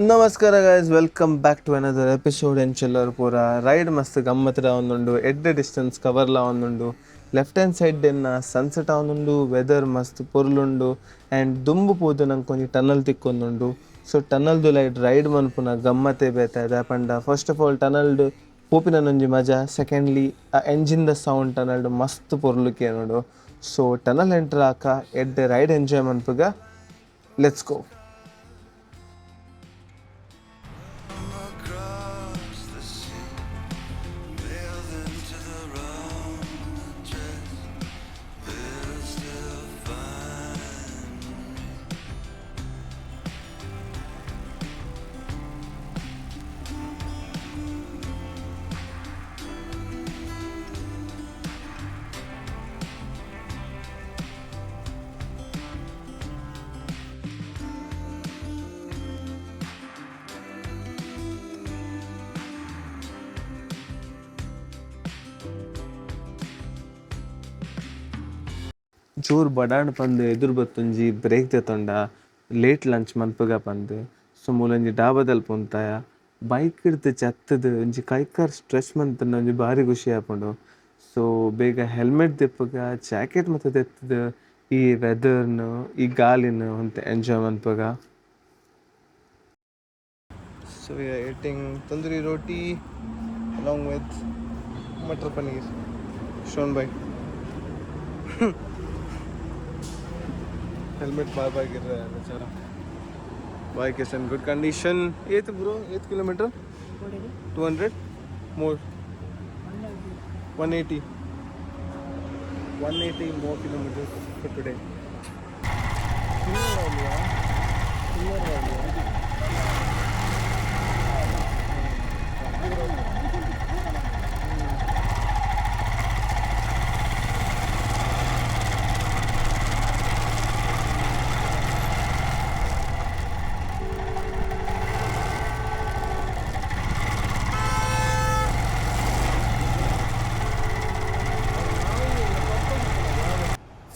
ನಮಸ್ಕಾರ guys, welcome back to another episode. ಎಂಚೆಲ್ಲರು ಪೂರ ರೈಡ್ ಮಸ್ತ್ ಗಮ್ಮತ್ತರ ಒಂದುಂಡು, ಎಡ್ಡೆ ಡಿಸ್ಟೆನ್ಸ್ ಕವರ್ಲ ಒಂದುಂಡು. ಲೆಫ್ಟ್ ಹ್ಯಾಂಡ್ ಸೈಡ್ ಎನ್ನ ಸನ್ಸೆಟ್ ಆವೊಂದುಂಡು, ವೆದರ್ ಮಸ್ತ್ ಪೊರ್ಲುಂಡು. ಆ್ಯಂಡ್ ದುಂಬು ಪೋದು ನಂಗೆ ಒಂಜಿ ಟನಲ್ ತಿಕ್ಕೊಂದುಂಡು. ಸೊ ಟನಲ್ದು ಲೈಟ್ ರೈಡ್ ಮನ್ಪುನ ಗಮ್ಮತ್ತೇ ಬೇತಾಯ್ದ ಪಂಡ. ಫಸ್ಟ್ ಆಫ್ ಆಲ್ ಟನಲ್ಡ್ ಪೋಪಿನೊಂಜಿ ಮಜಾ. ಸೆಕೆಂಡ್ಲಿ ಆ ಎಂಜಿನ್ದ ಸೌಂಡ್ ಟನಲ್ಡ್ ಮಸ್ತ್ ಪೊರ್ಲುಕೆ ನೋಡು. ಸೊ ಟನಲ್ ಎಂಟ್ರ್ ಆಕ ಎಡ್ಡೆ ರೈಡ್ ಎಂಜಾಯ್ ಮನ್ಪುಗ. Let's go. ಜೋರು ಬಡಾಣ್ ಪಂದ್ ಎದುರು ಬತ್ತೊಂಜಿ ಬ್ರೇಕ್ ದೆತ್ತೊಂಡ ಲೇಟ್ ಲಂಚ್ ಮನ್ಪುಗ ಪಂದ್. ಸೊ ಮೂಲೊಂಜಿ ಡಾಬಾದಲ್ಲಿ ಪುಂತಾಯ ಬೈಕ್ ಹಿಡ್ದು ಚತ್ತದು ಒಂಜಿ ಕೈಕಾರ್ ಸ್ಟ್ರೆಚ್ ಮನ್ಪುನ ಒಂಜಿ ಭಾರಿ ಖುಷಿ ಆಪುಂಡು. ಸೊ ಬೇಗ ಹೆಲ್ಮೆಟ್ ದೆಪ್ಪುಗ ಜಾಕೆಟ್ ಮತ್ತು ದೆತ್ತದು ಈ ವೆದರ್ನು ಈ ಗಾಳಿನ ಒಂತೆ ಎಂಜಾಯ್ ಮನ್ಪುಗ. So we are eating tandoori roti along with matar paneer shown by. Helmet बार बार गिर रहा है बेचारा. Bike is in good condition. 8 bro, 8 kilometre 200 more 180 more kilometers for today.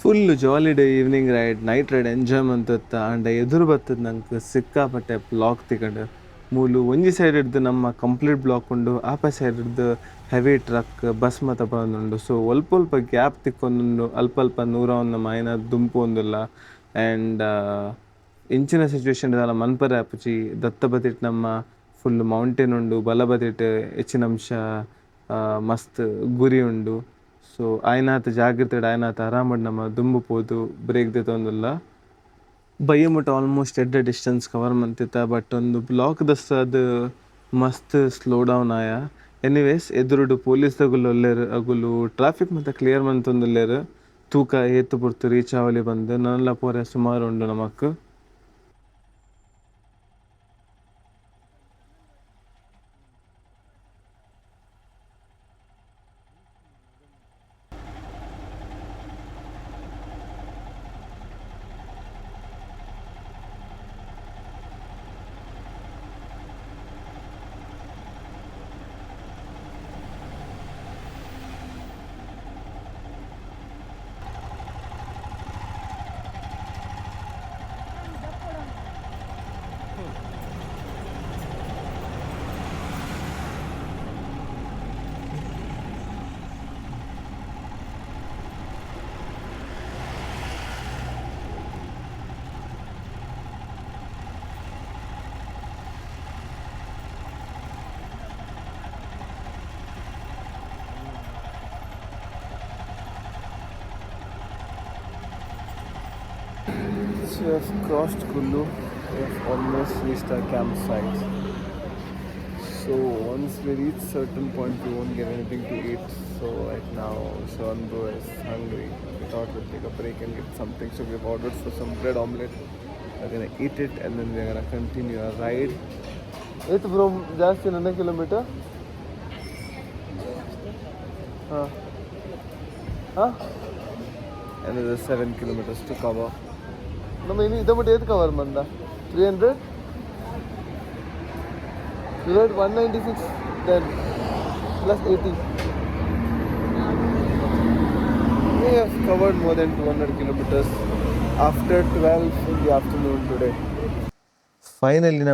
Full jolly day, evening ride, night ride enjoy ಮಂತತ್ತ. ಆಂಡ ಎದುರು ಬರ್ತದ ನಂಗೆ ಸಿಕ್ಕಾಪಟ್ಟೆ ಬ್ಲಾಕ್ ತಿಕೊಂಡು ಮೂಲು ಒಂಜಿ ಸೈಡ್ ಹಿಡ್ದು ನಮ್ಮ ಕಂಪ್ಲೀಟ್ ಬ್ಲಾಕ್ ಉಂಡು, ಆಪ ಸೈಡ್ ಹಿಡ್ದು ಹೆವಿ ಟ್ರಕ್ ಬಸ್ ಮಾತ ಬಂದುಂಡು. ಸೊ ಅಲ್ಪ ಗ್ಯಾಪ್ ತಿಕ್ಕೊಂದುಂಡು, ಅಲ್ಪ ನೂರ ಒಂದು ಮೈನ ದುಂಪು ಒಂದಿಲ್ಲ. ಆ್ಯಂಡ್ ಇಂಚಿನ ಸಿಚುವೇಶನ್ ಇದೆಲ್ಲ ಮನ್ಪರೆ ಆಪುಜಿ ದತ್ತ ಬದಿಟ್ಟು ನಮ್ಮ ಫುಲ್ ಮೌಂಟೇನ್ ಉಂಡು, ಬಲ ಬದಿಟ್ಟು ಹೆಚ್ಚಿನ ಅಂಶ ಮಸ್ತ್ ಗುರಿ ಉಂಡು. ಸೊ ಆಯ್ನಾತ ಜಾಗ್ರತೆ ಆಯ್ನಾತ ಆರಾಮಡ್ ನಮ್ಮ ದುಂಬು ಪೋದು ಬ್ರೇಕ್ ದೆತ್ತೊಂದುಲ್ಲ. ಬಯ್ಯ ಮುಟ್ಟ ಆಲ್ಮೋಸ್ಟ್ ಎಡ್ಡೆ ಡಿಸ್ಟೆನ್ಸ್ ಕವರ್ ಮಂತಿತ್ತ. ಬಟ್ ಒಂದು ಬ್ಲಾಕ್ ದಸ್ತ ಅದು ಮಸ್ತ್ ಸ್ಲೋ ಡೌನ್ ಆಯ. ಎನಿವೇಸ್ ಎದುರುಡು ಪೊಲೀಸ್ದಗುಲು ಒಲ್ಲೇರು, ಅಗುಲು ಟ್ರಾಫಿಕ್ ಮತ್ತು ಕ್ಲಿಯರ್ ಮಂತೊಂದುಲ್ಲೇರು. ತೂಕ ಏತು ಪುರ್ತು ರೀಚ್ ಆವಲಿ ಬಂದು ನನ್ನೆಲ್ಲ ಪೋರೆ ಸುಮಾರು ಉಂಡು ನಮಕ್. So we have crossed Kullu. We have almost reached our campsite. So once we reach certain point, we won't get anything to eat. So right now, Sean bro is hungry. We thought we'll take a break and get something. So we've ordered for some bread omelette. We're gonna eat it and then we're gonna continue our ride. It's from just another kilometer. Another 7 kilometers to cover. ನಮ್ಮ ಇನ್ನು ಇದ ಬಿಟ್ಟು ಏತ್ cover ಮಂದ 300 196 then plus 80. We have covered more than 200 kilometers after 12 in the afternoon today. Finally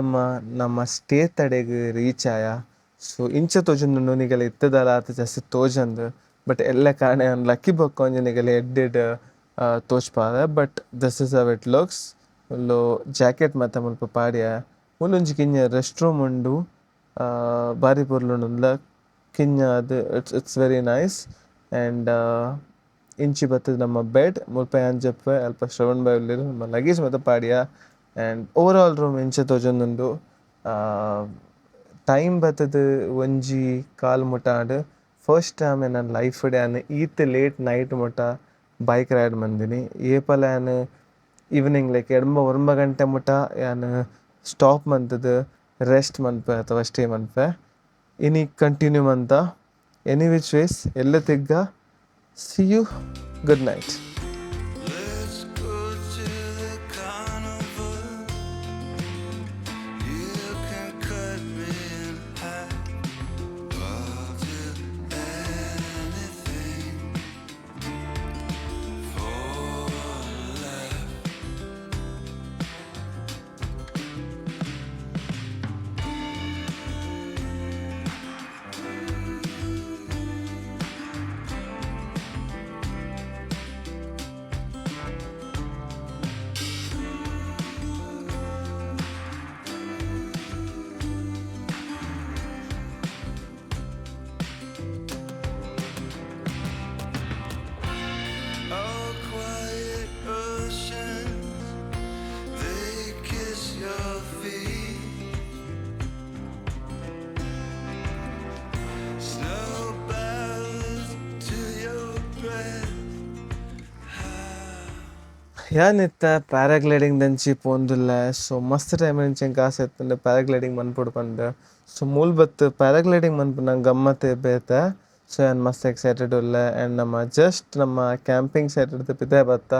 ನಮ್ಮ stay ತಡೆಗೆ reach ಆಯ. So ಇಂಚ ತೋಜುಂಡು ನಿಗಲ ಇತ್ತದಲ್ಲ ಆತ ಜಾಸ್ತಿ ತೋಜಂದು ಬಟ್ ಎಲ್ಲ ಕಾರಣ ಲಕ್ಕಿ ಬೊಕ್ಕ ಒಂಜನಿಗೆಲ್ಲ ಎಡ್ಡೆಡ್ ತೋಚ್ಪಾದ. But this is how it looks. ಉಲ್ಲು ಜಾಕೆಟ್ ಮಾತ ಮುಲ್ಪ ಪಾಡ್ಯ ಮೂಲೊಂಜಿ ಕಿಂಜ ರೆಸ್ಟ್ ರೂಮ್ ಉಂಡು, ಬಾರಿ ಪೊರ್ಲುಂಡುಲ್ಲ ಕಿಂಜ ಅದು ಇಟ್ಸ್ ವೆರಿ ನೈಸ್. ಆ್ಯಂಡ್ ಇಂಚಿ ಬತ್ತದ ನಮ್ಮ ಬೆಡ್ ಮುಲ್ಪ ಅಂಜಪ್ಪ ಅಲ್ಪ ಶ್ರವಣ್ ಬಾಯ್ ಉಲ್ಲೆರ್ ನಮ್ಮ ಲಗೇಜ್ ಮಾತ ಪಾಡ್ಯ. ಆ್ಯಂಡ್ ಓವರ್ ಆಲ್ ರೂಮ್ ಇಂಚ ತೋಜೊಂದುಂಡು. ಟೈಮ್ ಬತ್ತದ ಒಂಜಿ ಕಾಲ್ ಮುಟ ಆಂಡ್ ಫಸ್ಟ್ ಟೈಮ್ ನನ್ನ ಲೈಫ್ ಆ್ಯನ್ ಈತ್ ಲೇಟ್ ನೈಟ್ ಮುಟ ಬೈಕ್ ರೈಡ್ ಮಂದಿನಿ. ಏಪಲ ಆ್ಯನ್ ಈವ್ನಿಂಗ್ ಲೈಕ್ ಒಂಬ ಗಂಟೆ ಮುಟ ಆ್ಯನ್ ಸ್ಟಾಪ್ ಮಂತದ ರೆಸ್ಟ್ ಮನ್ಪೆ ಅಥವಾ ಸ್ಟೇ ಮನ್ಪೆ. ಇನಿ ಕಂಟಿನ್ಯೂ ಮಂತ ಎನಿ ವಿಚ್ ವೇಸ್ ಎಲ್ಲ ತೆಗ್ಗ. See you, good night. Let's go to the carnival. You can cut me in half. I'll do anything for love. Oh, quiet oceans, they kiss your feet. Snow bows to your breath. ಯಾನಿತ್ತ paragliding ದಂಚಿ ಪೋಂದುಲ್ಲ. So ಮಸ್ತ್ time ಇಂಚಂಗೆ ಆಸೆ ಇತ್ತಂಡೆ paragliding ಮನ್ಪುಡು ಪಂಡ. So ಮೂಲ್ ಬತ್ತು ಪ್ಯಾರಾಗ್ಲೈಡಿಂಗ್ ಮನ್ಪು ನಂಗೆ ಗಮ್ಮತ್ತೆ ಬೇತ. ಸೊ ನಾನು ಮಸ್ತ್ ಎಕ್ಸೈಟೆಡ್ ಉಲ್ಲ. ಆ್ಯಂಡ್ ನಮ್ಮ ಕ್ಯಾಂಪಿಂಗ್ ಸೈಟ್ ಹಿಡ್ದು ಪಿದೆ ಬತ್ತ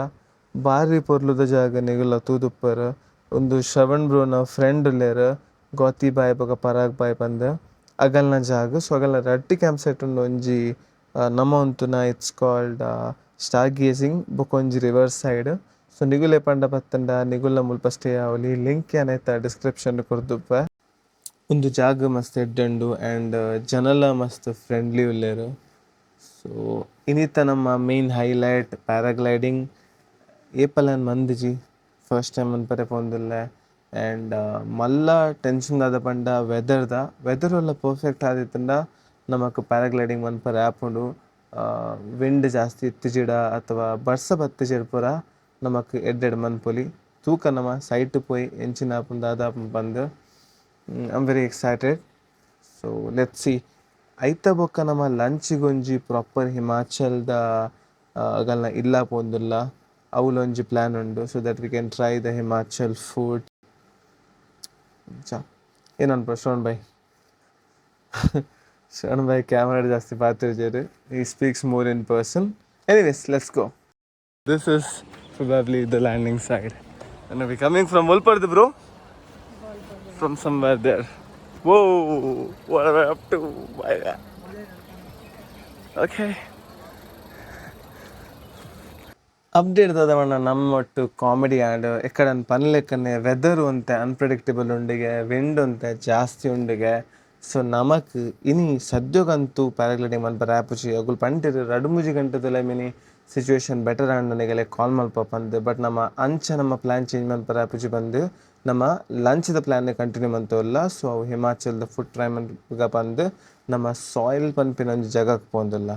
ಭಾರಿ ಪೊರ್ಲುದ ಜಾಗ ನಿಗುಲ್ಲ ತೂದುಪ್ಪರು. ಒಂದು ಶ್ರವಣ್ ಬ್ರೋನ ಫ್ರೆಂಡ್ ಉಲ್ಲೇರು ಗೋತಿ ಬಾಯ್ ಬೊಕ ಪರಾಗ್ ಬಾಯ್ ಬಂದು ಅಗಲ್ನ ಜಾಗ. ಸೊ ಅಗಲ್ನ ರಡ್ಡಿ ಕ್ಯಾಂಪ್ ಸೈಟ್ ಉಂಡು ಒಂಜಿ ನಮ್ಮ ಒಂತುನ ಇಟ್ಸ್ ಕಾಲ್ಡ್ ಸ್ಟಾರ್ ಗೇಸಿಂಗ್ ಬೊಕ ಒಂಜಿ ರಿವರ್ ಸೈಡ್. ಸೊ ನಿಗುಲೆ ಪಂಡ ಬತ್ತಂಡ ನಿಗುಲ್ನ ಮುಲ್ಪ ಸ್ಟೇ ಆವಲಿ ಲಿಂಕ್ ಏನೈತ ಡಿಸ್ಕ್ರಿಪ್ಷನ್ ಕೊರ್ದುಪ್ಪೆ. ಒಂದು ಜಾಗ ಮಸ್ತ್ ಎಡ್ಡುಂಡು ಆ್ಯಂಡ್ ಜನಲ ಮಸ್ತ್ ಫ್ರೆಂಡ್ಲಿ ಉಲ್ಲೇರು. ಸೊ ಇನ್ನಿತ್ತ ನಮ್ಮ ಮೇನ್ ಹೈಲೈಟ್ ಪ್ಯಾರಾಗ್ಲೈಡಿಂಗ್ ಏಪಲನ್ ಮಂದಿಜಿ ಫಸ್ಟ್ ಟೈಮ್ ಅನ್ಪರೆ ಪೋಂದಿಲ್ಲ. ಆ್ಯಂಡ್ ಮಲ್ಲ ಟೆನ್ಷನ್ ಆದ ಪಂಡ ವೆದರ್ ಎಲ್ಲ ಪರ್ಫೆಕ್ಟ್ ಆದಿತ್ತಂಡ ನಮಕ್ ಪ್ಯಾರಾಗ್ಲೈಡಿಂಗ್ ಮನ್ಪರೆ ಆ್ಯಪ್ ಉಂಡು. ವಿಂಡ್ ಜಾಸ್ತಿ ಇತ್ತಿಜಿಡ ಅಥವಾ ಬರ್ಸ ಬತ್ತಿಜಿಡ್ ಪೂರ ನಮಕ್ ಎಡ್ಡೆಡ್ ಮನ್ಪೊಲಿ ತೂಕ ನಮ್ಮ ಸೈಟ್ ಪೋಯಿ ಎಂಚಿನ ಆಪುಂಡು ದಾದಾಪುಂಡು ಬಂದು I am very excited. So let's see. ಐತ ಬೊಕ್ಕ ನಮ್ಮ ಲಂಚಿಗೊಂಜಿ ಪ್ರಾಪರ್ ಹಿಮಾಚಲ್ದ ಅಗಲ್ನ ಇಲ್ಲ ಪೋಂದುಲ್ಲ ಅವಲೊಂಜಿ ಪ್ಲ್ಯಾನ್ ಉಂಡು. So that we can try the Himachal food. ಏನನ್ಪ ಶ್ರವಣ್ ಬಾಯ್ ಶ್ರವಣ್ ಬಾಯ್ ಕ್ಯಾಮ್ರಾ ಜಾಸ್ತಿ ಪಾತಿರ್ಜೇರು. He speaks more in person. Anyways let's go. This is probably the landing side. And we're coming from Wolpard, bro? From somewhere there. Whoa, what am I up to? My God. Okay. Update ದಾದವಣ್ಣ ನಮ್ಮ ಒಟ್ಟು comedy and ಎಕ್ಕಡನ್ ಪನ್ಲೆಕ್ಕನೆ weather ಅಂತೆ unpredictable ಉಂಡಿಗೆ, wind ಅಂತೆ ಜಾಸ್ತಿ ಉಂಡಿಗೆ. ಸೊ ನಮಕ್ ಇನಿ ಸದ್ಯೋಗಂತೂ ಪ್ಯಾರಾಗ್ಲೈಡಿಂಗ್ ಮನ್ಪರೆ ಆ್ಯಪುಜಿ ಅಗುಲ್ ಪಂಟಿರು 2-3 ಗಂಟೆದಲ್ಲ ಮಿನಿ ಸಿಚುವೇಶನ್ ಬೆಟರ್ ಆಂಡ್ ನನಗೆಲ್ಲ ಕಾಲ್ ಮಲ್ಪ ಬಂದು. ಬಟ್ ನಮ್ಮ ಪ್ಲ್ಯಾನ್ ಚೇಂಜ್ ಮನ್ಪರೆ ಆ್ಯಪುಜಿ ಬಂದು ನಮ್ಮ ಲಂಚ್ದ ಪ್ಲ್ಯಾನ್ ಕಂಟಿನ್ಯೂ ಮಂತವಲ್ಲ. ಸೊ ಹಿಮಾಚಲ್ದ ಫುಡ್ ಟ್ರೈ ಮನ್ಪಗ ಬಂದು ನಮ್ಮ ಸಾಯಿಲ್ ಪನ್ಪಿನ ಒಂಜಿ ಜಾಗಕ್ಕೆ ಪೋಂದಿಲ್ಲ.